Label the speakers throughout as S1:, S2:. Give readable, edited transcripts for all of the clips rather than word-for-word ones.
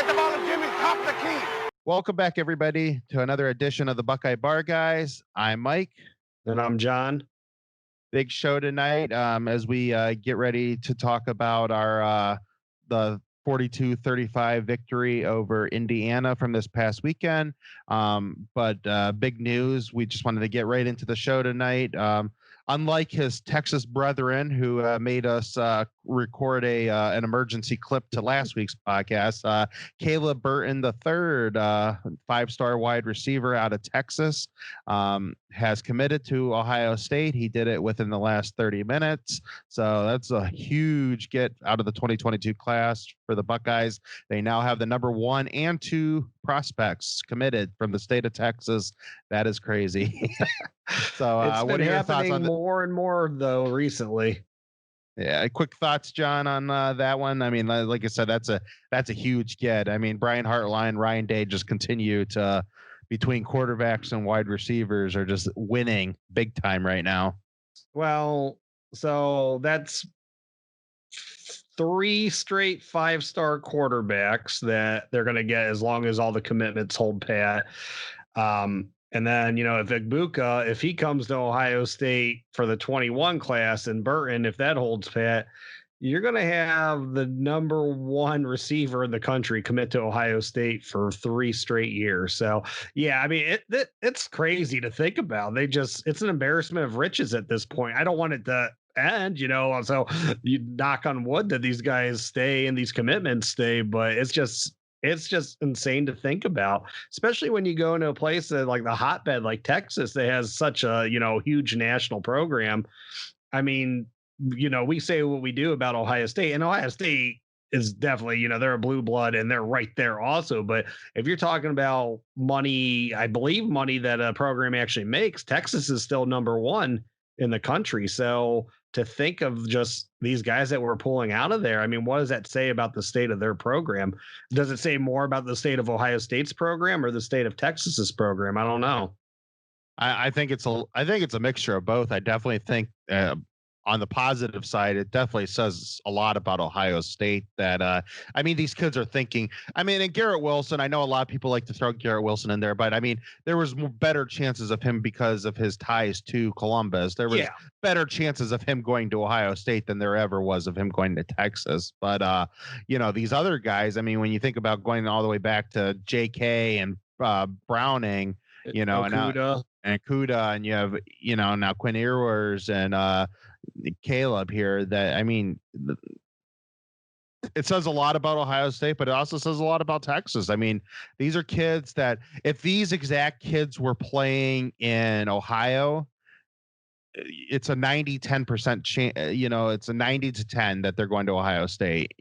S1: Get the ball to Jimmy. Top the key.
S2: Welcome back, everybody, to another edition of the Buckeye Bar Guys. I'm Mike.
S3: And I'm John.
S2: Big show tonight as we get ready to talk about our the 42-35 victory over Indiana from this past weekend. But big news. We just wanted to get right into the show tonight. Unlike his Texas brethren who made us record an emergency clip to last week's podcast, Caleb Burton III, five-star wide receiver out of Texas, has committed to Ohio State. He did it within the last 30 minutes. So that's a huge get out of the 2022 class for the Buckeyes. They now have the number 1 and 2 prospects committed from the state of Texas. That is crazy. So what are your thoughts on
S3: more and more though recently?
S2: Yeah, quick thoughts, John, on that one. I mean, like I said, that's a huge get. I mean, Brian Hartline, Ryan Day just continue to, between quarterbacks and wide receivers, are just winning big time right now.
S3: Well, so that's 3 straight 5-star quarterbacks that they're going to get as long as all the commitments hold pat. And then, if Igbuka, if he comes to Ohio State for the 21 class, and Burton, if that holds pat, you're going to have the number 1 receiver in the country commit to Ohio State for 3 straight years. So, yeah, I mean, it's crazy to think about. It's an embarrassment of riches at this point. I don't want it to end, so you knock on wood that these guys stay and these commitments stay, but it's just insane to think about, especially when you go into a place that like the hotbed, like Texas, that has such a, huge national program. I mean, we say what we do about Ohio State, and Ohio State is definitely, they're a blue blood and they're right there also. But if you're talking about money, I believe money that a program actually makes, Texas is still number 1 in the country. So to think of just these guys that we're pulling out of there, I mean, what does that say about the state of their program? Does it say more about the state of Ohio State's program or the state of Texas's program? I don't know.
S2: I think it's a mixture of both. I definitely think on the positive side, it definitely says a lot about Ohio State that, I mean, these kids are thinking, I mean, and Garrett Wilson, I know a lot of people like to throw Garrett Wilson in there, but I mean, there was better chances of him because of his ties to Columbus. There was better chances of him going to Ohio State than there ever was of him going to Texas. But, these other guys, I mean, when you think about going all the way back to JK and Browning,
S3: Okudah.
S2: and Kuda, and you have, now Quinn Ewers and Caleb here, that, I mean, it says a lot about Ohio State, but it also says a lot about Texas. I mean, these are kids that if these exact kids were playing in Ohio, it's a 90-10% chance, it's a 90-10 that they're going to Ohio State,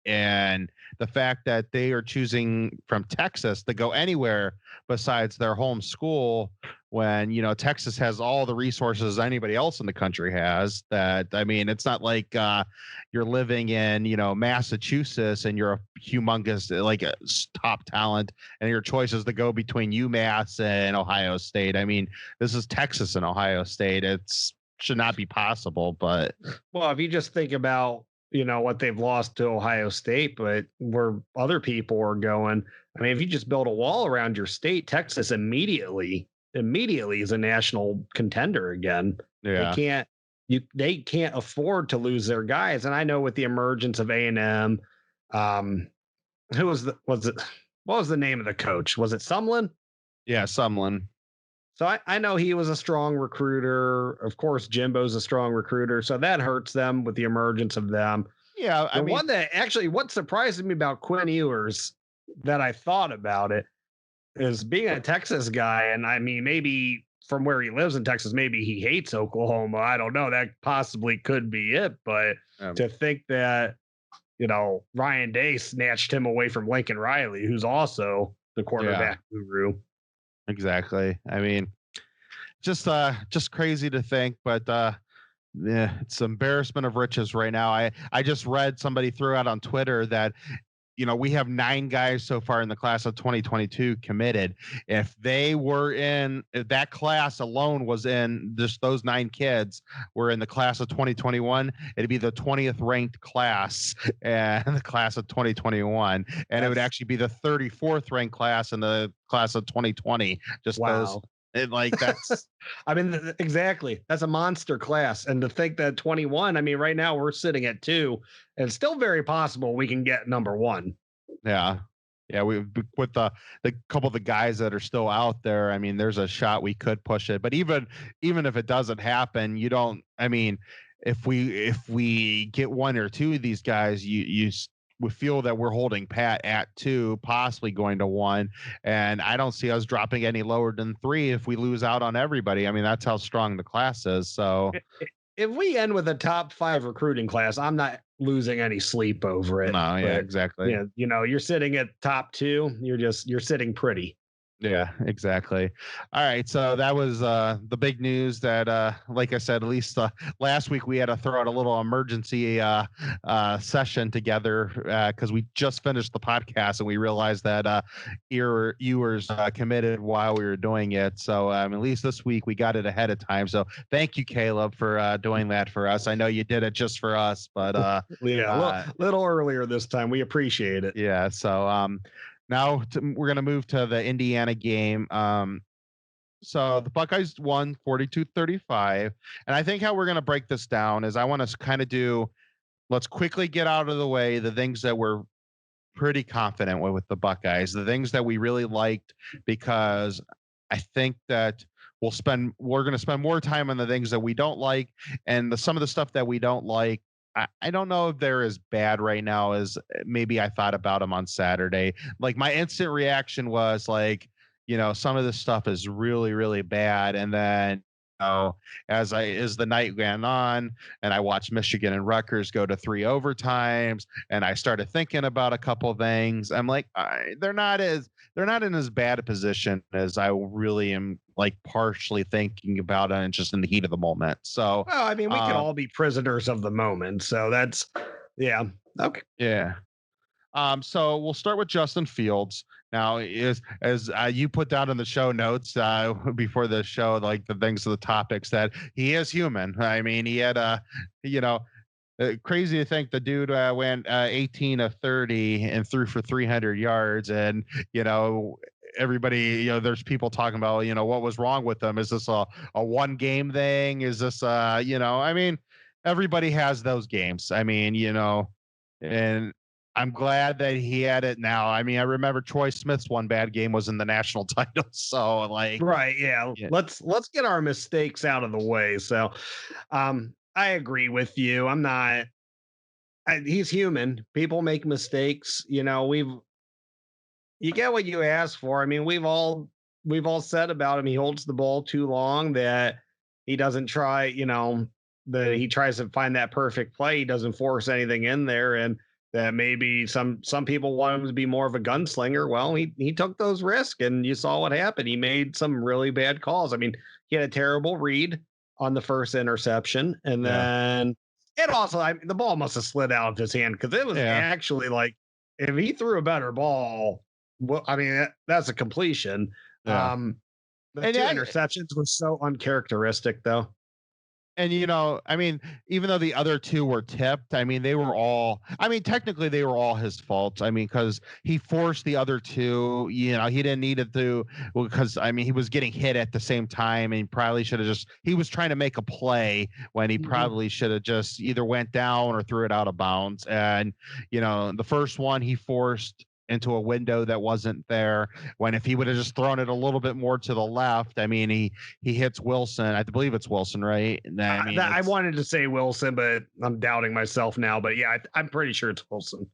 S2: and the fact that they are choosing from Texas to go anywhere besides their home school, when, Texas has all the resources anybody else in the country has. That, I mean, it's not like you're living in, Massachusetts and you're a humongous, like a top talent, and your choice is to go between UMass and Ohio State. I mean, this is Texas and Ohio State. Should not be possible. But,
S3: well, if you just think about, what they've lost to Ohio State, but where other people are going, I mean, if you just build a wall around your state, Texas immediately is a national contender again.
S2: Yeah.
S3: They can't afford to lose their guys. And I know with the emergence of A&M, what was the name of the coach? Was it Sumlin?
S2: Yeah, Sumlin.
S3: So I know he was a strong recruiter. Of course, Jimbo's a strong recruiter. So that hurts them with the emergence of them.
S2: Yeah. I mean,
S3: one that actually, what surprised me about Quinn Ewers that I thought about it is being a Texas guy. And I mean, maybe from where he lives in Texas, maybe he hates Oklahoma. I don't know. That possibly could be it. But to think that, Ryan Day snatched him away from Lincoln Riley, who's also the quarterback guru.
S2: Exactly. I mean, just crazy to think, but it's embarrassment of riches right now. I just read somebody threw out on Twitter that we have 9 guys so far in the class of 2022 committed. If that class alone was in just those 9 kids were in the class of 2021, it'd be the 20th ranked class in the class of 2021. And it would actually be the 34th ranked class in the class of 2020. Just those.
S3: Wow.
S2: That's
S3: I mean, exactly. That's a monster class. And to think that 21, I mean, right now we're sitting at 2, and it's still very possible we can get number 1.
S2: yeah. Yeah, with the couple of the guys that are still out there, I mean, there's a shot we could push it. But even if it doesn't happen, you don't. I mean, if we get 1 or 2 of these guys, we feel that we're holding pat at 2, possibly going to 1, and I don't see us dropping any lower than 3 if we lose out on everybody. I mean, that's how strong the class is. So
S3: if we end with a top 5 recruiting class, I'm not losing any sleep over it.
S2: No, yeah, exactly.
S3: Yeah, you're sitting at top 2. You're sitting pretty.
S2: Yeah, exactly. All right. So that was the big news that, like I said, at least last week we had to throw out a little emergency session together because we just finished the podcast and we realized that viewers committed while we were doing it. So at least this week we got it ahead of time. So thank you, Caleb, for doing that for us. I know you did it just for us, but
S3: a little earlier this time. We appreciate it.
S2: Yeah. So now we're going to move to the Indiana game. So the Buckeyes won 42-35. And I think how we're going to break this down is I want to kind of let's quickly get out of the way the things that we're pretty confident with the Buckeyes, the things that we really liked, because I think that we're going to spend more time on the things that we don't like, and some of the stuff that we don't like, I don't know if they're as bad right now as maybe I thought about them on Saturday. Like my instant reaction was like, some of this stuff is really, really bad. And then, as the night went on and I watched Michigan and Rutgers go to 3 overtimes, and I started thinking about a couple things, I'm like, they're not in as bad a position as I really am, like partially thinking about it, just in the heat of the moment. So,
S3: well, I mean, we can all be prisoners of the moment. So that's, yeah. Okay.
S2: Yeah. So we'll start with Justin Fields. Now, as you put down in the show notes before the show, like the things of the topics, that he is human. I mean, he had crazy to think the dude went 18 of 30 and threw for 300 yards, and everybody, there's people talking about, what was wrong with him. Is this a one game thing? Is this I mean, everybody has those games. I mean, and I'm glad that he had it now. I mean, I remember Troy Smith's one bad game was in the national title. So
S3: right. Yeah. Let's get our mistakes out of the way. So, I agree with you. He's human. People make mistakes. You get what you ask for. I mean, we've all said about him, he holds the ball too long, that he doesn't try, that he tries to find that perfect play. He doesn't force anything in there. And that maybe some people want him to be more of a gunslinger. Well, he took those risks, and you saw what happened. He made some really bad calls. I mean, he had a terrible read on the first interception, and then it also, the ball must have slid out of his hand, because it was actually like, if he threw a better ball, well, I mean, that's a completion.
S2: Yeah.
S3: The 2 interceptions were so uncharacteristic, though.
S2: And, I mean, even though the other 2 were tipped, I mean, technically they were all his fault. I mean, because he forced the other 2, he didn't need it to, because, I mean, he was getting hit at the same time, and he probably should have he was trying to make a play when he probably should have just either went down or threw it out of bounds. And, the first one he forced into a window that wasn't there, when if he would have just thrown it a little bit more to the left, I mean, he hits Wilson. I believe it's Wilson, right? I mean,
S3: I wanted to say Wilson, but I'm doubting myself now. But yeah, I'm pretty sure it's Wilson.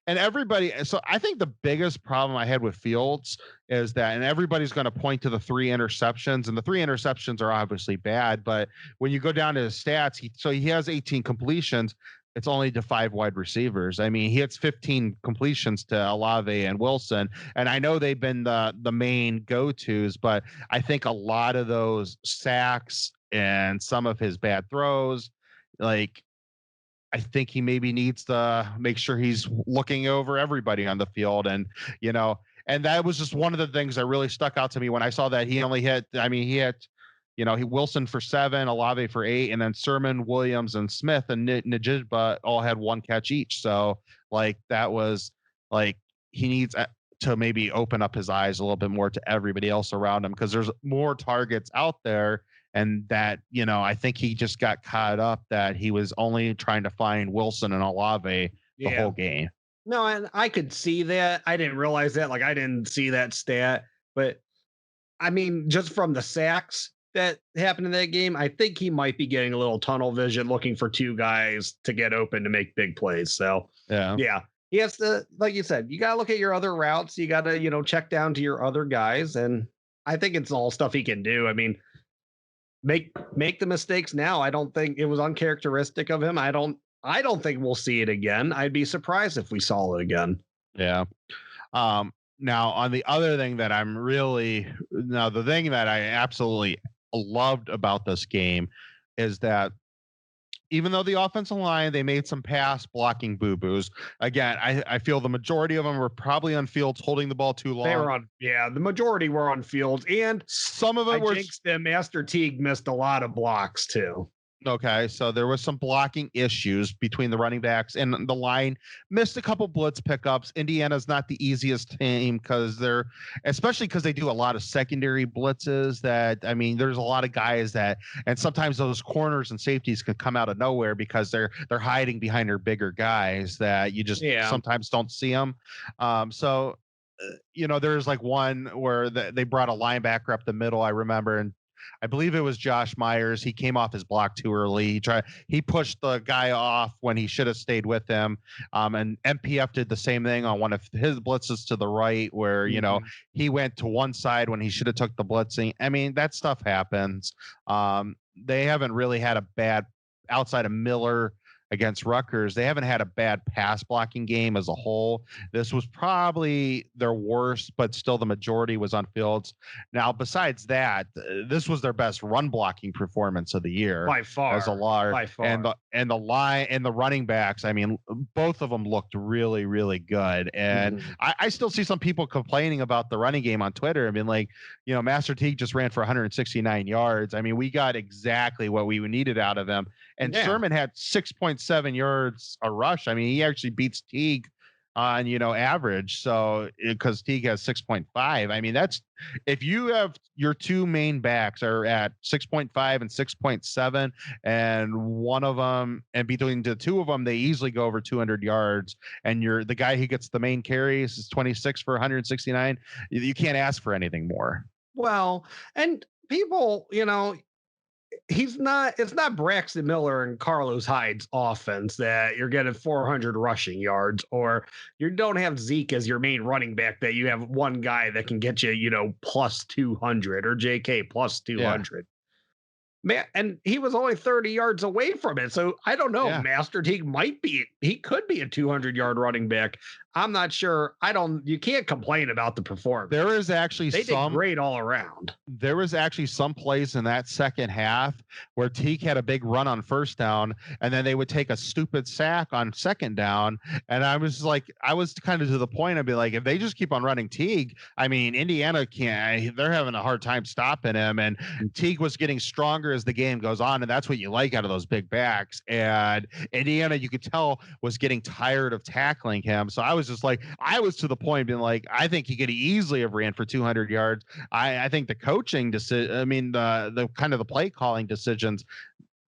S2: And everybody, so I think the biggest problem I had with Fields is that, and everybody's going to point to the 3 interceptions, and the 3 interceptions are obviously bad, but when you go down to his stats, he has 18 completions. It's only to 5 wide receivers. I mean, he hits 15 completions to Olave and Wilson, and I know they've been the main go-tos, but I think a lot of those sacks and some of his bad throws, like, I think he maybe needs to make sure he's looking over everybody on the field. And, and that was just one of the things that really stuck out to me when I saw that he only hit, he hit, he Wilson for 7, Olave for 8, and then Sermon, Williams, and Smith and Najibba all had 1 catch each. So like that was like he needs to maybe open up his eyes a little bit more to everybody else around him, because there's more targets out there. And that, I think he just got caught up that he was only trying to find Wilson and Olave the whole game.
S3: No, and I could see that. I didn't realize that. Like, I didn't see that stat. But, I mean, just from the sacks that happened in that game, I think he might be getting a little tunnel vision looking for 2 guys to get open to make big plays. So, yeah. He has to, like you said, you got to look at your other routes. You got to, check down to your other guys. And I think it's all stuff he can do. I mean, make the mistakes now. I don't think it was uncharacteristic of him. I don't think we'll see it again. I'd be surprised if we saw it again.
S2: Yeah. Now on the other thing that the thing that I absolutely loved about this game is that even though the offensive line, they made some pass blocking boo-boos. Again, I feel the majority of them were probably on fields holding the ball too long.
S3: They were the majority were on fields, and
S2: some of it
S3: jinxed them. Master Teague missed a lot of blocks too.
S2: Okay, so there was some blocking issues between the running backs, and the line missed a couple blitz pickups. Indiana's not the easiest team especially because they do a lot of secondary blitzes there's a lot of guys and sometimes those corners and safeties can come out of nowhere because they're hiding behind their bigger guys that you just sometimes don't see them. There's like one where they brought a linebacker up the middle, I remember, and I believe it was Josh Myers. He came off his block too early. He pushed the guy off when he should have stayed with him. And MPF did the same thing on one of his blitzes to the right, where he went to one side when he should have took the blitzing. I mean, that stuff happens. They haven't really had a bad, outside of Miller against Rutgers, they haven't had a bad pass blocking game as a whole. This was probably their worst, but still the majority was on fields. Now, besides that, this was their best run blocking performance of the year
S3: by far.
S2: As a lot,
S3: by far.
S2: And the line and the running backs. I mean, both of them looked really, really good. And I still see some people complaining about the running game on Twitter. I mean, like, Master Teague just ran for 169 yards. I mean, we got exactly what we needed out of him. And Sermon had 6.7 yards a rush. I mean, he actually beats Teague on, average. So because Teague has 6.5, I mean, that's, if you have your 2 main backs are at 6.5 and 6.7, and one of them, and between the 2 of them, they easily go over 200 yards. And the guy who gets the main carries is 26 for 169. You can't ask for anything more.
S3: Well, and people, it's not Braxton Miller and Carlos Hyde's offense that you're getting 400 rushing yards, or you don't have Zeke as your main running back that you have one guy that can get you, plus 200, or JK plus 200. Man, and he was only 30 yards away from it. So I don't know. Yeah. Master Teague he could be a 200-yard running back. I'm not sure. You can't complain about the performance.
S2: There is actually
S3: they did great all around.
S2: There was actually some plays in that second half where Teague had a big run on first down, and then they would take a stupid sack on second down. And I was kind of to the point. I'd be like, if they just keep on running Teague, I mean, Indiana they're having a hard time stopping him. And Teague was getting stronger as the game goes on. And that's what you like out of those big backs. And Indiana, you could tell, was getting tired of tackling him. So I was to the point being like, I think he could easily have ran for 200 yards. I think the coaching decision, the kind of the play calling decisions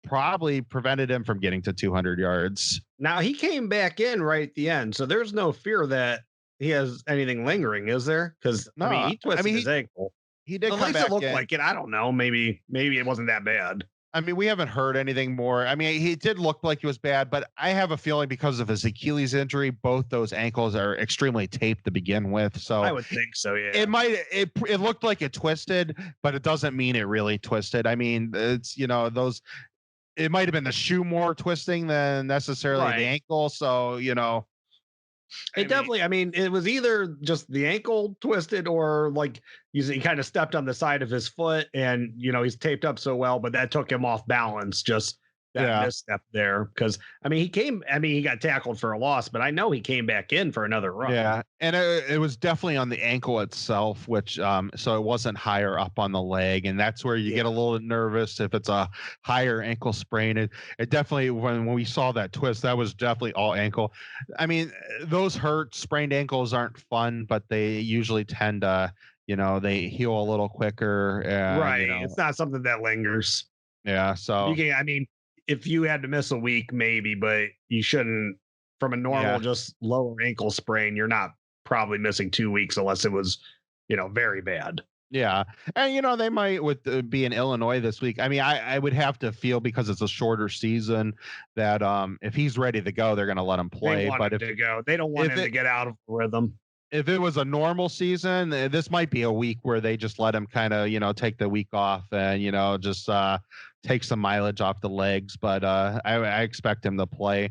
S2: probably prevented him from getting to 200 yards.
S3: Now he came back in right at the end. So there's no fear that he has anything lingering, is there? Because he twisted his ankle.
S2: He did.
S3: At least it looked like it. I don't know. Maybe it wasn't that bad.
S2: I mean, we haven't heard anything more. I mean, he did look like he was bad, but I have a feeling because of his Achilles injury, both those ankles are extremely taped to begin with. So
S3: I would think so. Yeah.
S2: It looked like it twisted, but it doesn't mean it really twisted. I mean, it's, it might have been the shoe more twisting than necessarily the ankle. So,
S3: it was either just the ankle twisted, or like he kind of stepped on the side of his foot and, he's taped up so well, but that took him off balance just that misstep there, because he got tackled for a loss, but I know he came back in for another run.
S2: Yeah, and it was definitely on the ankle itself, which so it wasn't higher up on the leg, and that's where you get a little nervous if it's a higher ankle sprain. It definitely when we saw that twist, that was definitely all ankle. I mean, those sprained ankles aren't fun, but they usually tend to, they heal a little quicker.
S3: Right, it's not something that lingers.
S2: Yeah, so
S3: If you had to miss a week, maybe, but you shouldn't. From a normal, just lower ankle sprain, you're not probably missing 2 weeks unless it was, very bad.
S2: Yeah. And, they might be in Illinois this week. I mean, I would have to feel because it's a shorter season that if he's ready to go, they're going to let him play.
S3: But to go, they don't want him to get out of rhythm.
S2: If it was a normal season, this might be a week where they just let him kind of, take the week off and, just take some mileage off the legs. But I expect him to play.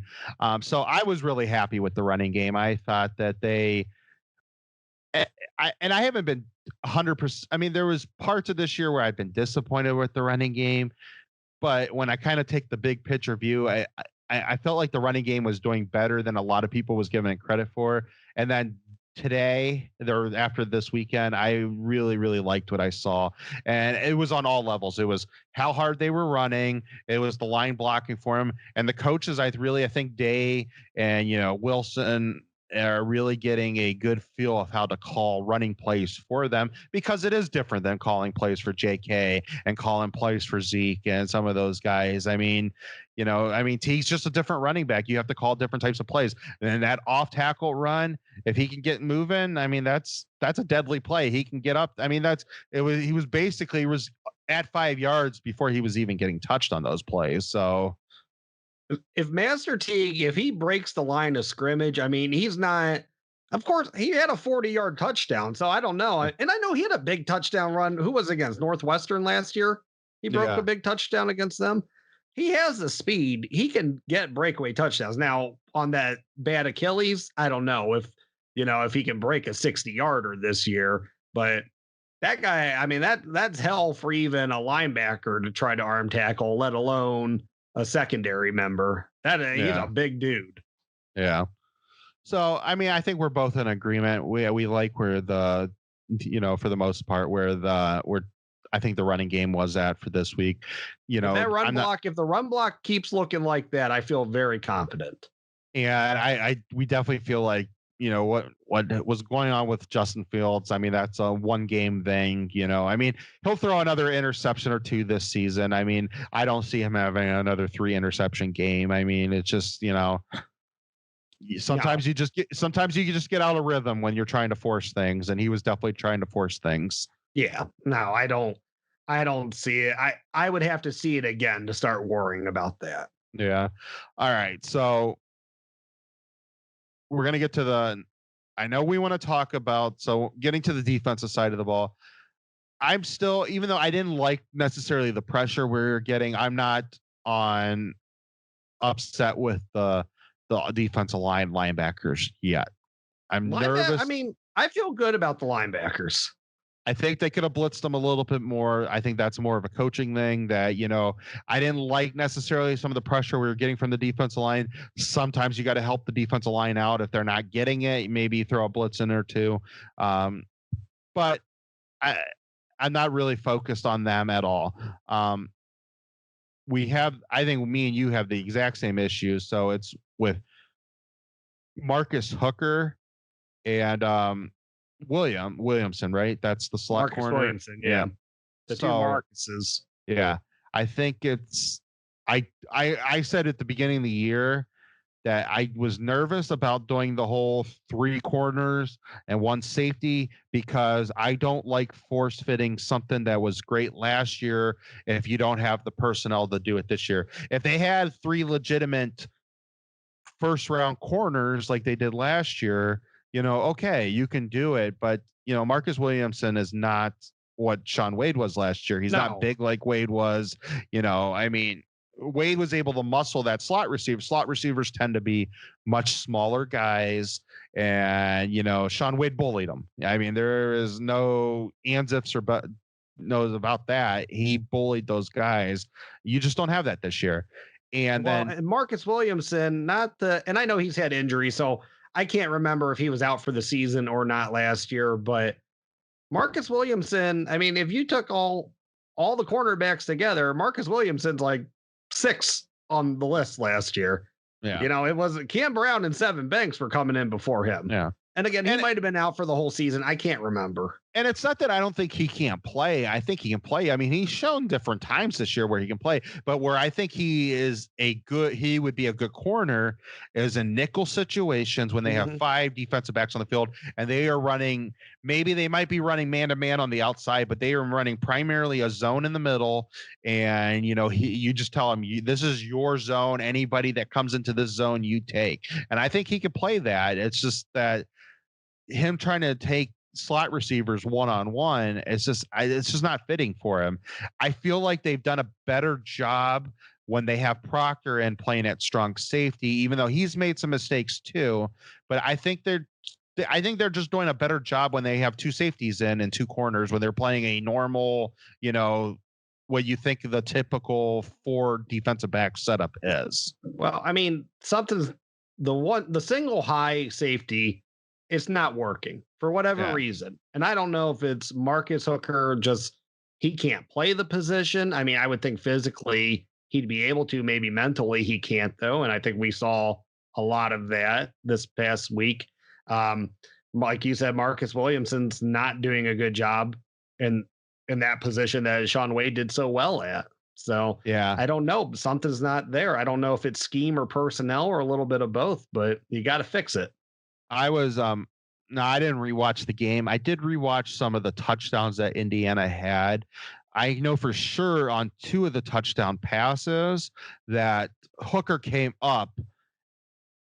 S2: So I was really happy with the running game. I thought that I haven't been 100%. I mean, there was parts of this year where I've been disappointed with the running game, but when I kind of take the big picture view, I felt like the running game was doing better than a lot of people was giving it credit for. And then today, or after this weekend, I really, really liked what I saw, and it was on all levels. It was how hard they were running. It was the line blocking for him, and the coaches. I think Day and Wilson are really getting a good feel of how to call running plays for them, because it is different than calling plays for JK and calling plays for Zeke and some of those guys. He's just a different running back. You have to call different types of plays. And that off tackle run, if he can get moving, that's a deadly play. He can get up. He was basically at 5 yards before he was even getting touched on those plays. So
S3: if Master Teague, if he breaks the line of scrimmage, he's not, of course, he had a 40-yard touchdown. So I don't know. And I know he had a big touchdown run. Who was against Northwestern last year? He broke a big touchdown against them. He has the speed. He can get breakaway touchdowns. Now, on that bad Achilles, I don't know if he can break a 60-yarder this year. But that guy, that's hell for even a linebacker to try to arm tackle, let alone a secondary member. He's a big dude.
S2: Yeah. So, I think we're both in agreement. We like where for the most part, I think the running game was at for this week.
S3: If the run block keeps looking like that, I feel very confident.
S2: Yeah, we definitely feel like, what was going on with Justin Fields. That's a one game thing, he'll throw another interception or two this season. I don't see him having another 3 interception game. It's just, sometimes you just get out of rhythm when you're trying to force things. And he was definitely trying to force things.
S3: Yeah, no, I don't see it. I would have to see it again to start worrying about that.
S2: Yeah. All right. So we're going to get to I know we want to talk about, so getting to the defensive side of the ball. I'm still, even though I didn't like necessarily the pressure we're getting, I'm not upset with the defensive linebackers yet. I'm nervous.
S3: I feel good about the linebackers.
S2: I think they could have blitzed them a little bit more. I think that's more of a coaching thing that, I didn't like necessarily some of the pressure we were getting from the defensive line. Sometimes you got to help the defensive line out. If they're not getting it, maybe throw a blitz in there too. But I'm not really focused on them at all. I think me and you have the exact same issues. So it's with Marcus Hooker and, Williamson, right? That's the slot
S3: Marcus
S2: corner.
S3: Williamson, yeah. The two Marcuses.
S2: Yeah. I think it's I said at the beginning of the year that I was nervous about doing the whole 3 corners and 1 safety, because I don't like force fitting something that was great last year if you don't have the personnel to do it this year. If they had 3 legitimate first round corners like they did last year, okay, you can do it. But, Marcus Williamson is not what Shaun Wade was last year. He's not big like Wade was. Wade was able to muscle that slot receiver. Slot receivers tend to be much smaller guys. And, Shaun Wade bullied him. There is no ands, ifs, or buts knows about that. He bullied those guys. You just don't have that this year. And then
S3: and Marcus Williamson, and I know he's had injuries, so I can't remember if he was out for the season or not last year, but Marcus Williamson, I mean, if you took all the cornerbacks together, Marcus Williamson's like 6 on the list last year.
S2: yeah,
S3: You know, it was Cam Brown and Sevyn Banks were coming in before him.
S2: yeah.
S3: And again, he
S2: And
S3: might have been out for the whole season. I can't remember.
S2: And it's not that I don't think he can't play. I think he can play. I mean, he's shown different times this year where he can play, but where I think he would be a good corner is in nickel situations when they have 5 defensive backs on the field and they are running, maybe they might be running man to man on the outside, but they are running primarily a zone in the middle. And, you just tell him, this is your zone. Anybody that comes into this zone, you take. And I think he could play that. It's just that him trying to take slot receivers one-on-one, it's just not fitting for him. I feel like they've done a better job when they have Proctor and playing at strong safety, even though he's made some mistakes too. But I think they're just doing a better job when they have 2 safeties in and 2 corners when they're playing a normal, what you think the typical 4 defensive back setup is.
S3: Well, I mean, the single high safety, it's not working for whatever reason. And I don't know if it's Marcus Hooker, just he can't play the position. I mean, I would think physically he'd be able to, maybe mentally he can't though. And I think we saw a lot of that this past week. Like you said, Marcus Williamson's not doing a good job in that position that Shaun Wade did so well at. So
S2: yeah,
S3: I don't know. Something's not there. I don't know if it's scheme or personnel or a little bit of both, but you got to fix it.
S2: I was no, I didn't rewatch the game. I did rewatch some of the touchdowns that Indiana had. I know for sure on 2 of the touchdown passes that Hooker came up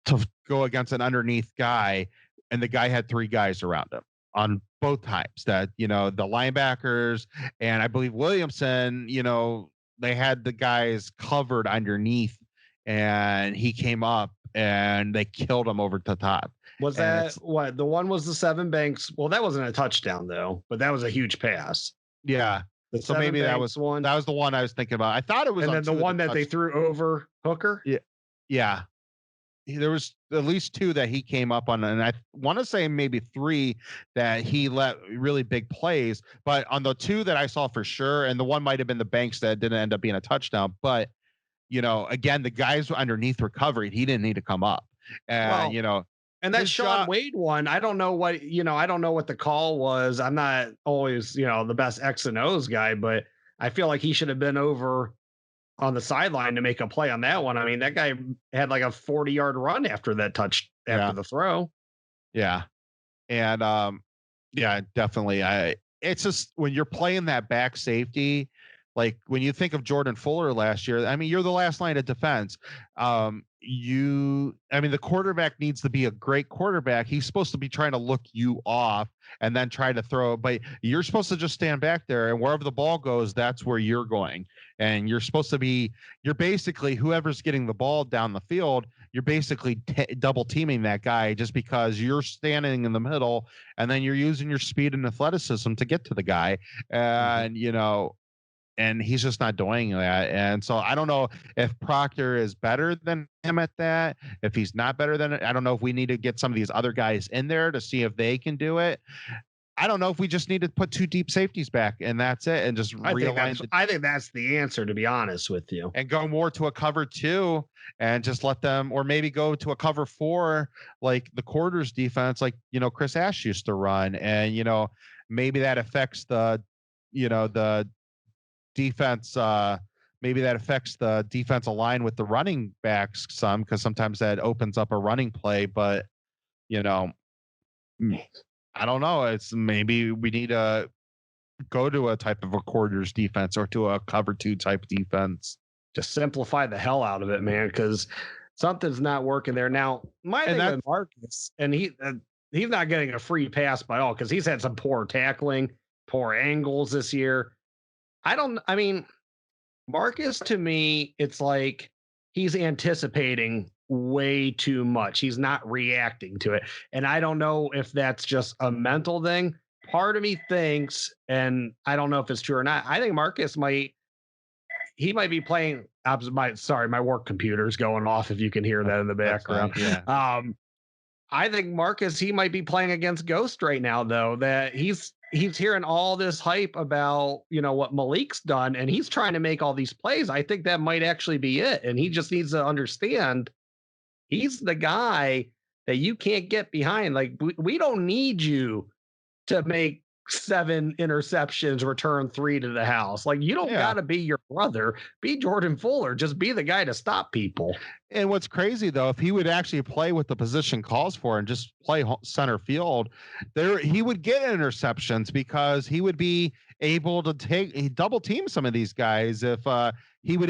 S2: to go against an underneath guy, and the guy had 3 guys around him on both times. That the linebackers and I believe Williamson, they had the guys covered underneath, and he came up and they killed him over the top.
S3: Was that what the one was the Sevyn Banks? Well, that wasn't a touchdown though, but that was a huge pass.
S2: Yeah. So maybe that was the one I was thinking about. I thought it was,
S3: and then the one that they threw over Hooker.
S2: Yeah. Yeah. There was at least 2 that he came up on, and I want to say maybe 3 that he let really big plays. But on the 2 that I saw for sure, and the one might have been the Banks that didn't end up being a touchdown, but again, the guys underneath recovery, he didn't need to come up. And
S3: and that Shaun Wade one, I don't know what the call was. I'm not always, the best X and O's guy, but I feel like he should have been over on the sideline to make a play on that one. I mean, that guy had like a 40-yard run after that after the throw.
S2: Yeah. And yeah, definitely. It's just when you're playing that back safety, like when you think of Jordan Fuller last year, I mean, you're the last line of defense. The quarterback needs to be a great quarterback. He's supposed to be trying to look you off and then try to throw, but you're supposed to just stand back there, and wherever the ball goes, that's where you're going. And you're basically whoever's getting the ball down the field, you're basically double teaming that guy just because you're standing in the middle, and then you're using your speed and athleticism to get to the guy. And, and he's just not doing that. And so I don't know if Proctor is better than him at that. If he's not better than it, I don't know if we need to get some of these other guys in there to see if they can do it. I don't know if we just need to put 2 deep safeties back and that's it. And just realign.
S3: I think that's the answer, to be honest with you.
S2: And go more to a cover 2 and just let them, or maybe go to a cover 4, like the quarters defense, like, Chris Ash used to run. And, maybe that affects the defense, maybe that affects the defensive line with the running backs some, because sometimes that opens up a running play. But I don't know. It's maybe we need to go to a type of a quarters defense or to a cover 2 type defense.
S3: Just simplify the hell out of it, man, because something's not working there. Now, my thing with Marcus, and he's not getting a free pass by all, because he's had some poor tackling, poor angles this year. Marcus, to me, it's like he's anticipating way too much. He's not reacting to it. And I don't know if that's just a mental thing. Part of me thinks, and I don't know if it's true or not, I think Marcus might he might be playing. My work computer's going off. If you can hear that in the
S2: That's
S3: background.
S2: fine, yeah.
S3: I think Marcus, he might be playing against Ghost right now, though. That he's hearing all this hype about what Malik's done, and he's trying to make all these plays. I think that might actually be it, and he just needs to understand he's the guy that you can't get behind. Like we don't need you to make 7 interceptions, return 3 to the house. Like you don't got to be your brother, be Jordan Fuller, just be the guy to stop people.
S2: And what's crazy though, if he would actually play what the position calls for and just play center field, he would get interceptions because he would be able to double team some of these guys if he would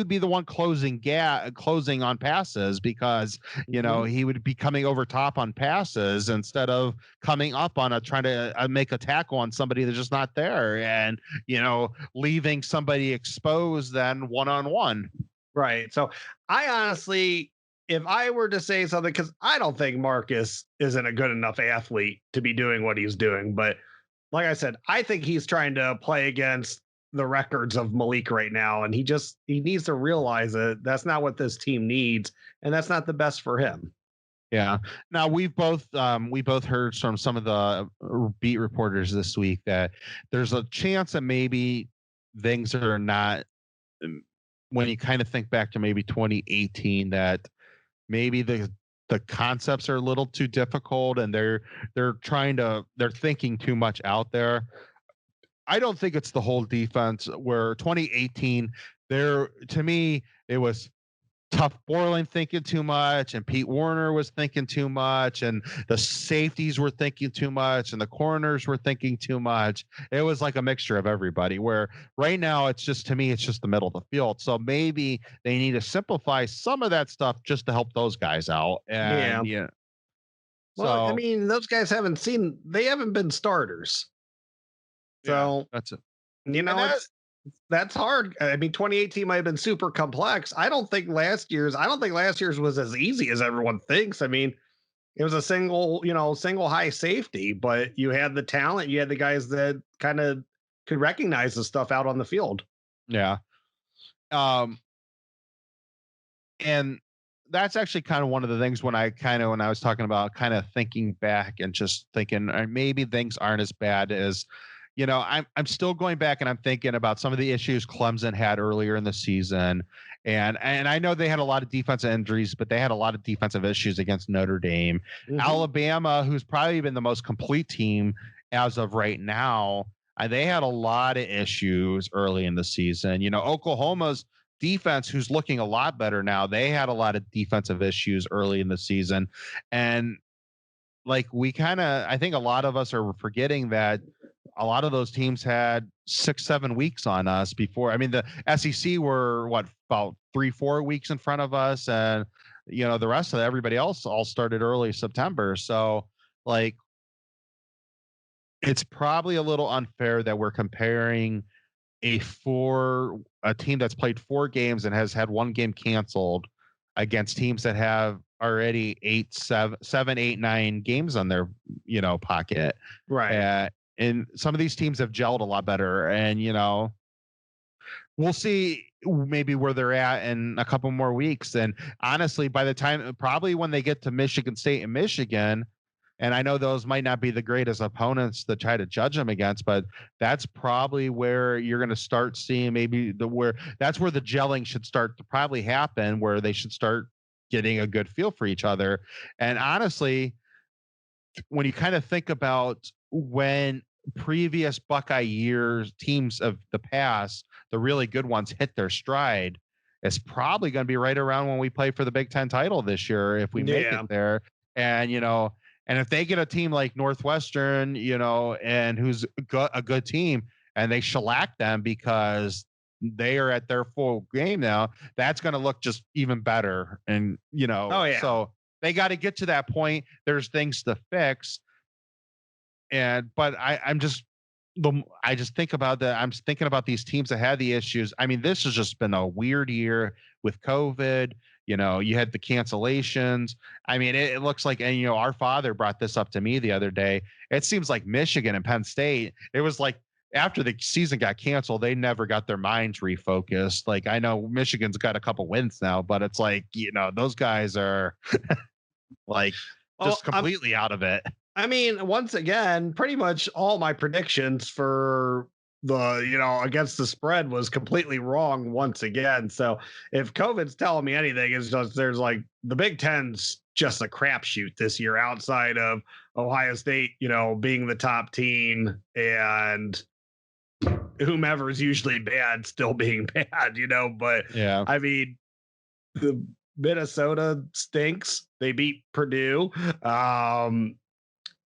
S2: be the one closing on passes because he would be coming over top on passes instead of coming up on trying to make a tackle on somebody that's just not there and leaving somebody exposed then one-on-one.
S3: Right. So I honestly, if I were to say something, because I don't think Marcus isn't a good enough athlete to be doing what he's doing, but like I said, I think he's trying to play against the records of Malik right now, and he needs to realize that that's not what this team needs, and that's not the best for him.
S2: Yeah. Now we both heard from some of the beat reporters this week that there's a chance that maybe things are not. When you kind of think back to maybe 2018, that maybe the concepts are a little too difficult and they're thinking too much out there. I don't think it's the whole defense where 2018 to me, it was Tough Borland thinking too much, and Pete Warner was thinking too much, and the safeties were thinking too much, and the corners were thinking too much. It was like a mixture of everybody, where right now it's just the middle of the field. So maybe they need to simplify some of that stuff just to help those guys out. And
S3: yeah. Well, I mean, those guys haven't been starters. So
S2: that's it.
S3: That's hard. I mean, 2018 might have been super complex. I don't think last year's was as easy as everyone thinks. I mean, it was a single high safety, but you had the talent, you had the guys that kind of could recognize the stuff out on the field.
S2: Yeah. And that's actually kind of one of the things when I was talking about kind of thinking back and just thinking maybe things aren't as bad as I'm still going back and I'm thinking about some of the issues Clemson had earlier in the season. And I know they had a lot of defensive injuries, but they had a lot of defensive issues against Notre Dame. Mm-hmm. Alabama, who's probably been the most complete team as of right now, they had a lot of issues early in the season. Oklahoma's defense, who's looking a lot better now, they had a lot of defensive issues early in the season. And like I think a lot of us are forgetting that a lot of those teams had 6-7 weeks on us before. I mean, the SEC were about 3-4 weeks in front of us, and the rest of everybody else all started early September. So like, it's probably a little unfair that we're comparing a team that's played 4 games and has had 1 game canceled against teams that have already 7, 8, 9 games on their pocket.
S3: Right.
S2: And some of these teams have gelled a lot better, and we'll see maybe where they're at in a couple more weeks. And honestly, by the time probably when they get to Michigan State and Michigan, and I know those might not be the greatest opponents to try to judge them against, but that's probably where you're going to start seeing that's where the gelling should start to probably happen, where they should start getting a good feel for each other. And honestly, when you kind of think about when previous Buckeye years teams of the past, the really good ones, hit their stride, it's probably going to be right around when we play for the Big Ten title this year if we make it there. And and if they get a team like Northwestern, and who's a good team, and they shellac them because they are at their full game now, that's going to look just even better. And so they got to get to that point. There's things to fix. But I just think about that. I'm thinking about these teams that had the issues. I mean, this has just been a weird year with COVID. You had the cancellations. I mean, it looks like, and our father brought this up to me the other day. It seems like Michigan and Penn State, it was like after the season got canceled, they never got their minds refocused. Like, I know Michigan's got a couple wins now, but it's like, those guys are like just completely out of it.
S3: I mean, once again, pretty much all my predictions for the, against the spread was completely wrong once again. So if COVID's telling me anything, it's just there's like the Big Ten's just a crapshoot this year outside of Ohio State, being the top team and whomever's usually bad still being bad, but
S2: yeah,
S3: I mean, the Minnesota stinks. They beat Purdue.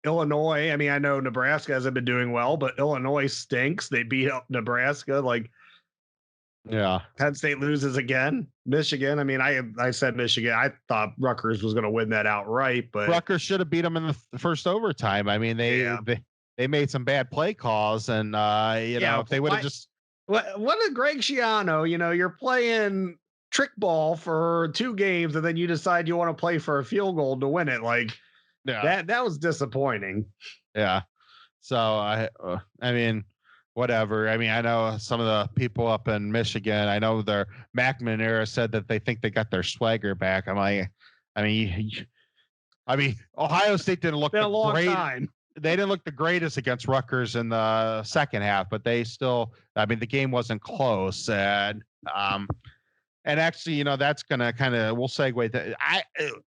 S3: Illinois, I mean, I know Nebraska hasn't been doing well, but Illinois stinks. They beat up Nebraska. Like,
S2: yeah.
S3: Penn State loses again. Michigan, I mean, I said Michigan. I thought Rutgers was going to win that outright, but
S2: Rutgers should have beat them in the first overtime. I mean, they made some bad play calls, and if they would have just
S3: what a Greg Schiano, you're playing trick ball for 2 games, and then you decide you want to play for a field goal to win it. Like, yeah, that was disappointing.
S2: Yeah. So I mean, whatever. I mean, I know some of the people up in Michigan, I know their Macman era said that they think they got their swagger back. I'm like, I mean, Ohio State didn't look
S3: a long time.
S2: They didn't look the greatest against Rutgers in the second half, but they still, I mean, the game wasn't close. And actually, that's going to kind of, we'll segue.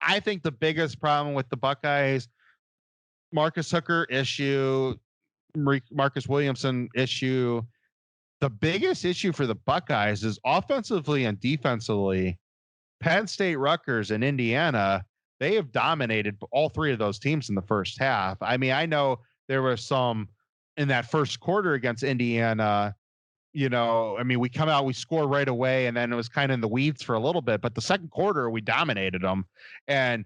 S2: I think the biggest problem with the Buckeyes, Marcus Hooker issue, Marcus Williamson issue, the biggest issue for the Buckeyes is offensively and defensively. Penn State, Rutgers, and Indiana, they have dominated all 3 of those teams in the first half. I mean, I know there was some in that first quarter against Indiana. I mean, we come out, we score right away, and then it was kind of in the weeds for a little bit. But the second quarter, we dominated them. And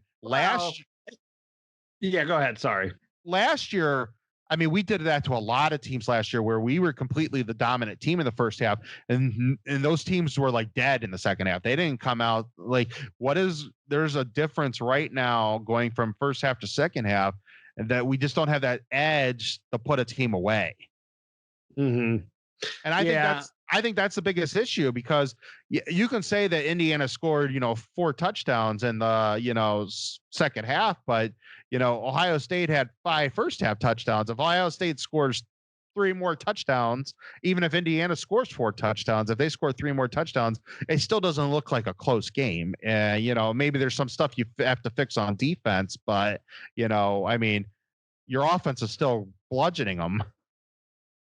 S3: yeah, go ahead. Sorry.
S2: Last year, I mean, we did that to a lot of teams last year where we were completely the dominant team in the first half, and those teams were like dead in the second half. They didn't come out like there's a difference right now going from first half to second half, and that we just don't have that edge to put a team away.
S3: Mm-hmm.
S2: And I think that's the biggest issue, because you can say that Indiana scored, 4 touchdowns in the, second half, but, Ohio State had 5 first half touchdowns. If Ohio State scores 3 more touchdowns, even if Indiana scores 4 touchdowns, if they score 3 more touchdowns, it still doesn't look like a close game. And, maybe there's some stuff you have to fix on defense, but, I mean, your offense is still bludgeoning them.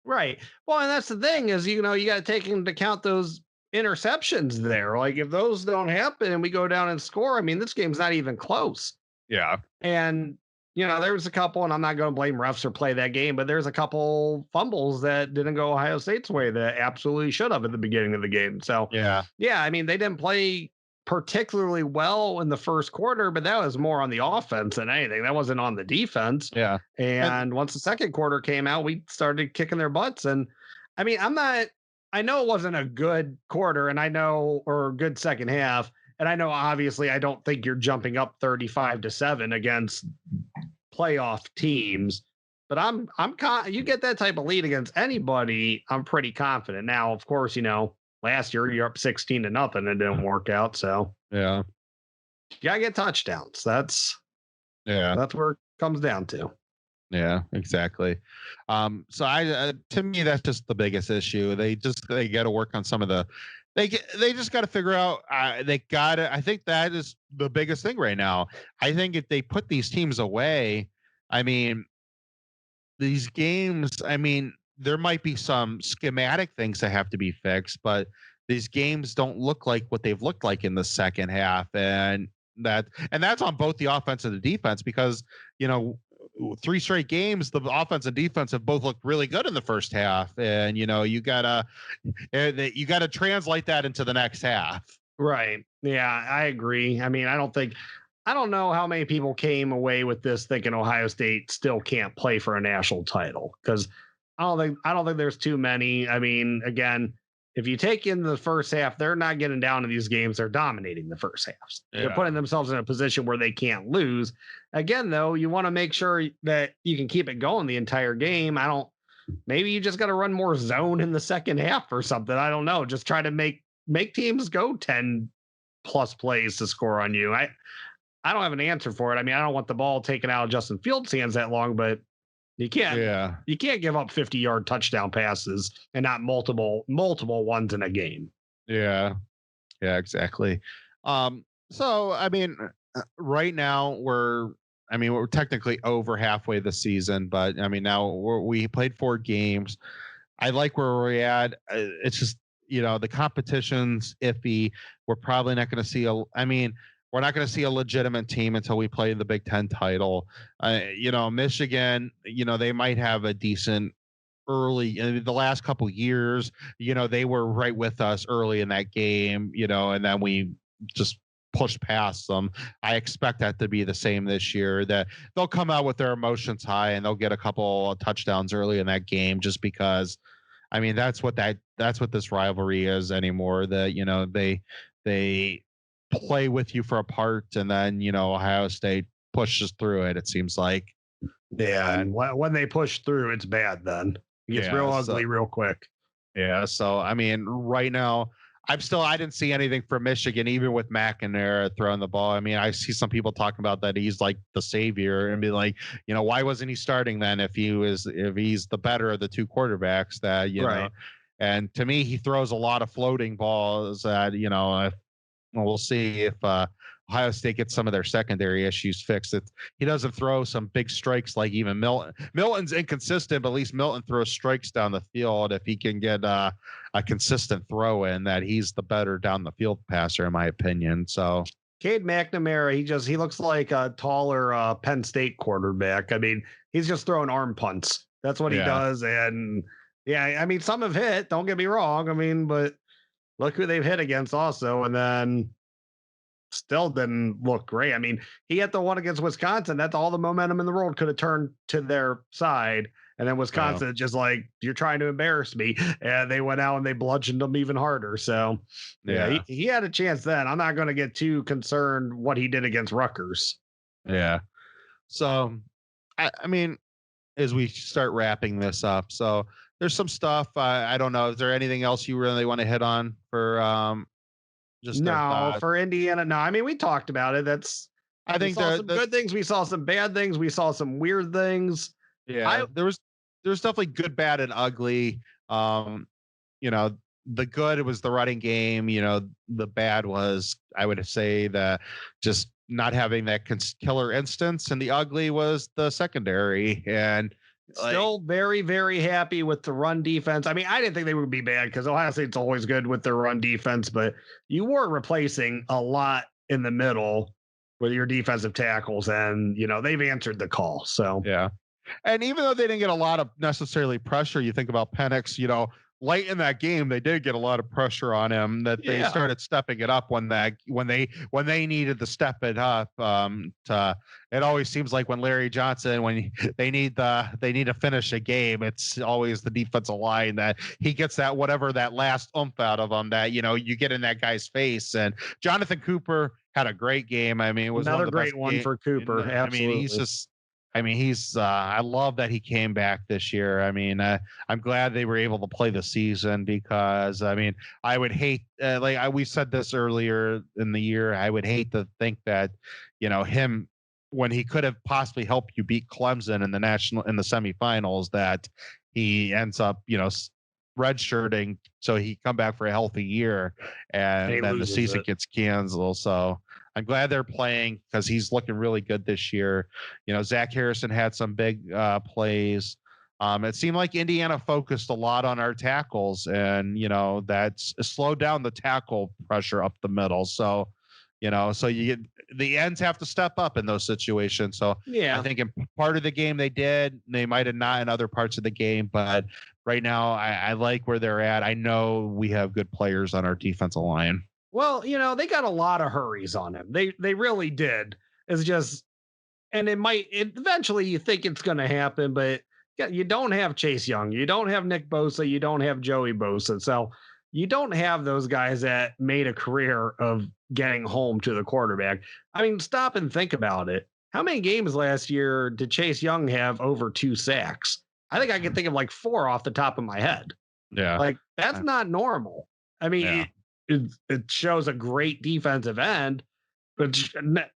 S3: Right. Well, and that's the thing is, you got to take into account those interceptions there. Like, if those don't happen and we go down and score, I mean, this game's not even close.
S2: Yeah.
S3: And, there was a couple, and I'm not going to blame refs or play that game, but there's a couple fumbles that didn't go Ohio State's way that absolutely should have at the beginning of the game. So, yeah, I mean, they didn't play particularly well in the first quarter, but that was more on the offense than anything. That wasn't on the defense.
S2: Yeah.
S3: And once the second quarter came out, we started kicking their butts. And I mean, I know it wasn't a good quarter, or good second half. And I know, obviously, I don't think you're jumping up 35-7 against playoff teams, but you get that type of lead against anybody, I'm pretty confident. Now, of course, last year you're up 16-0. It didn't work out. So
S2: yeah,
S3: you gotta get touchdowns. That's where it comes down to.
S2: Yeah, exactly. So to me, that's just the biggest issue. They got to work on some of the. They just got to figure out. I think that is the biggest thing right now. I think if they put these teams away, I mean, these games. I mean, there might be some schematic things that have to be fixed, but these games don't look like what they've looked like in the second half, and that's on both the offense and the defense, because 3 straight games, the offense and defense have both looked really good in the first half, and you gotta translate that into the next half.
S3: Right. Yeah, I agree. I mean, I don't know how many people came away with this thinking Ohio State still can't play for a national title, because I don't think there's too many. I mean, again, if you take in the first half, they're not getting down to these games. They're dominating the first halves. Yeah. They're putting themselves in a position where they can't lose. Again, though, you want to make sure that you can keep it going the entire game. I don't maybe you just got to run more zone in the second half or something. I don't know. Just try to make teams go 10 plus plays to score on you. I don't have an answer for it. I mean, I don't want the ball taken out of Justin Fields' hands that long, but you can't give up 50-yard touchdown passes and not multiple ones in a game.
S2: Yeah. Yeah, exactly. So I mean, right now we're technically over halfway the season, but I mean, now we played 4 games. I like where we're at. It's just, the competition's iffy. We're probably not going to see we're not going to see a legitimate team until we play the Big Ten title. Michigan, they might have a decent early in the last couple years. They were right with us early in that game, and then we just pushed past them. I expect that to be the same this year, that they'll come out with their emotions high and they'll get a couple of touchdowns early in that game, just because that's what this rivalry is anymore. That they play with you for a part, and then Ohio State pushes through it. It seems like.
S3: Yeah, and when they push through, it's bad. Then it gets real ugly real quick.
S2: Yeah, so right now, I didn't see anything from Michigan, even with McNair throwing the ball. I see some people talking about that he's like the savior, and be like, why wasn't he starting then if he's the better of the 2 quarterbacks that know? And to me, he throws a lot of floating balls that we'll see if Ohio State gets some of their secondary issues fixed. He doesn't throw some big strikes like even Milton. Milton's inconsistent, but at least Milton throws strikes down the field. If he can get a consistent throw in, that he's the better down the field passer, in my opinion. So
S3: Cade McNamara, he looks like a taller Penn State quarterback. He's just throwing arm punts. That's what he does. And some have hit, don't get me wrong. But look who they've hit against also. And then still didn't look great. He had the one against Wisconsin. That's all the momentum in the world could have turned to their side. And then Wisconsin just like, you're trying to embarrass me. And they went out and they bludgeoned them even harder. So he had a chance then. I'm not going to get too concerned what he did against Rutgers.
S2: Yeah. So, as we start wrapping this up, so there's some stuff. I don't know. Is there anything else you really want to hit on for
S3: for Indiana? No, we talked about it. I think there some good things. We saw some bad things. We saw some weird things.
S2: Yeah, there was definitely good, bad, and ugly. The good was the running game. The bad was, I would say, that just not having that killer instance, and the ugly was the secondary. And
S3: still very, very happy with the run defense. I didn't think they would be bad because Ohio State's always good with their run defense, but you were replacing a lot in the middle with your defensive tackles, and they've answered the call. So
S2: yeah. And even though they didn't get a lot of necessarily pressure, you think about Penix, late in that game, they did get a lot of pressure on him, that they started stepping it up when they needed to step it up. It always seems like when Larry Johnson, when they need to finish a game, it's always the defensive line that he gets that last oomph out of them, that you get in that guy's face. And Jonathan Cooper had a great game. It was
S3: another great one for Cooper. Absolutely.
S2: He's just. I love that he came back this year. I'm glad they were able to play the season, because I would hate, we said this earlier in the year, I would hate to think that, him, when he could have possibly helped you beat Clemson in the semifinals, that he ends up, redshirting so he come back for a healthy year, and then the season gets canceled. So I'm glad they're playing, because he's looking really good this year. Zach Harrison had some big plays. It seemed like Indiana focused a lot on our tackles, and that's slowed down the tackle pressure up the middle. So so you get the ends have to step up in those situations. So I think in part of the game they might have not in other parts of the game, but right now I like where they're at. I know we have good players on our defensive line.
S3: Well, they got a lot of hurries on him. They really did. It's just, and eventually you think it's going to happen, but you don't have Chase Young. You don't have Nick Bosa. You don't have Joey Bosa. So you don't have those guys that made a career of getting home to the quarterback. Stop and think about it. How many games last year did Chase Young have over 2 sacks? I think I can think of like 4 off the top of my head.
S2: Yeah.
S3: Like, that's
S2: Uh,
S3: not normal. I mean,
S2: Yeah.
S3: it shows a great defensive end, but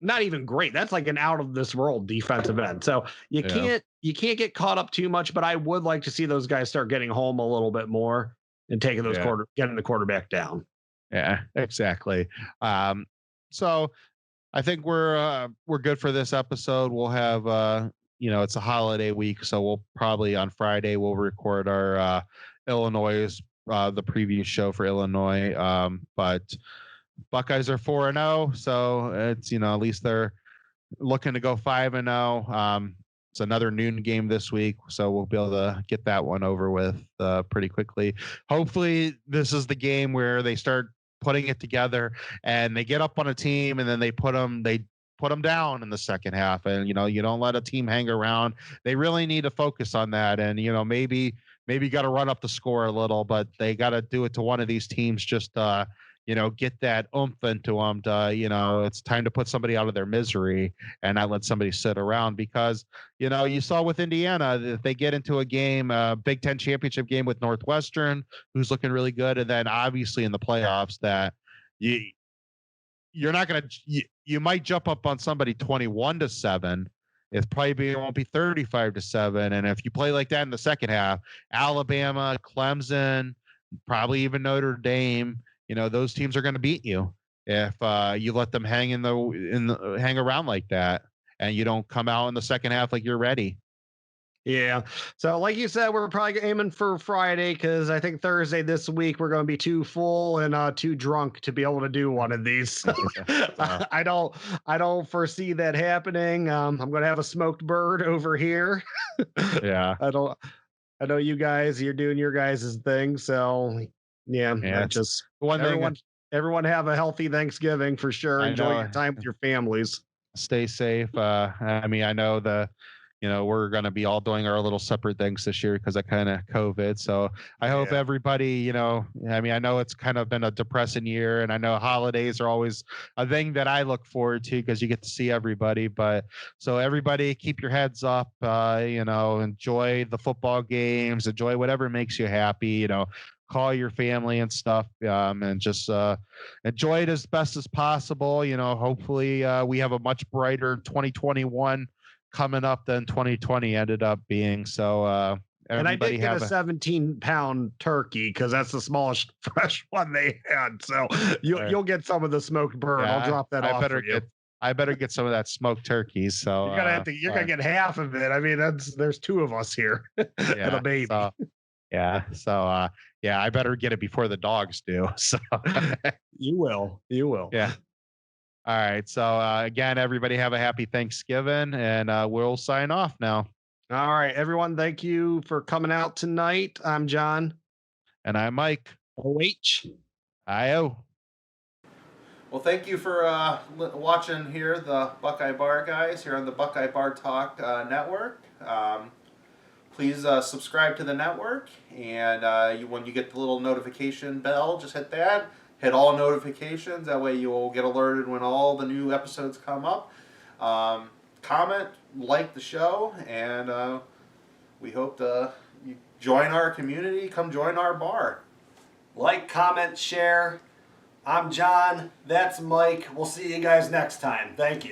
S3: not even great. That's like an out of this world defensive end. So
S2: Yeah.
S3: you can't get caught up too much. But I would like to see those guys start getting home a little bit more and taking those
S2: Yeah.
S3: getting the quarterback down.
S2: Yeah. Exactly. So I think we're good for this episode. We'll have it's a holiday week, so we'll probably on Friday we'll record our Illinois the preview show for Illinois. But Buckeyes are 4-0, so it's at least they're looking to go 5-0. It's another noon game this week, so we'll be able to get that one over with pretty quickly. Hopefully, this is the game where they start putting it together and they get up on a team and then they put them down in the second half. And you don't let a team hang around. They really need to focus on that. And maybe got to run up the score a little, but they got to do it to one of these teams. Just get that oomph into them to, it's time to put somebody out of their misery and not let somebody sit around because, you saw with Indiana, if they get into a game, Big Ten championship game with Northwestern, who's looking really good. And then obviously in the playoffs that you're not going to, you might jump up on somebody 21-7. It won't be 35-7. And if you play like that in the second half, Alabama, Clemson, probably even Notre Dame, those teams are going to beat you if you let them hang hang around like that, and you don't come out in the second half like you're ready.
S3: Yeah. So, like you said, we're probably aiming for Friday because I think Thursday this week we're going to be too full and too drunk to be able to do one of these. I don't foresee that happening. I'm going to have a smoked bird over here.
S2: Yeah.
S3: I know you guys. You're doing your guys' thing. So, yeah. Just everyone have a healthy Thanksgiving for sure. Enjoy your time with your families.
S2: Stay safe. I know we're going to be all doing our little separate things this year because of kind of COVID. So I hope everybody, I know it's kind of been a depressing year, and I know holidays are always a thing that I look forward to because you get to see everybody. But so everybody keep your heads up, enjoy the football games, enjoy whatever makes you happy, call your family and stuff, and just enjoy it as best as possible. Hopefully we have a much brighter 2021 coming up than 2020 ended up being. So
S3: and I did get a 17-pound turkey because that's the smallest fresh one they had. So you'll get some of the smoked bird. I'll drop that off for you.
S2: I better get some of that smoked turkey. So
S3: you're gonna get half of it. I mean, there's 2 of us here and a baby.
S2: So I better get it before the dogs do. So
S3: you will.
S2: Yeah. All right. So again, everybody have a happy Thanksgiving, and we'll sign off now.
S3: All right, everyone. Thank you for coming out tonight. I'm John.
S2: And I'm Mike.
S3: OH.
S2: IO. Well, thank you for watching here, the Buckeye Bar Guys, here on the Buckeye Bar Talk Network. Please subscribe to the network, and when you get the little notification bell, just hit that. Hit all notifications. That way you will get alerted when all the new episodes come up. Comment, like the show, and we hope you join our community. Come join our bar.
S1: Like, comment, share. I'm John. That's Mike. We'll see you guys next time. Thank you.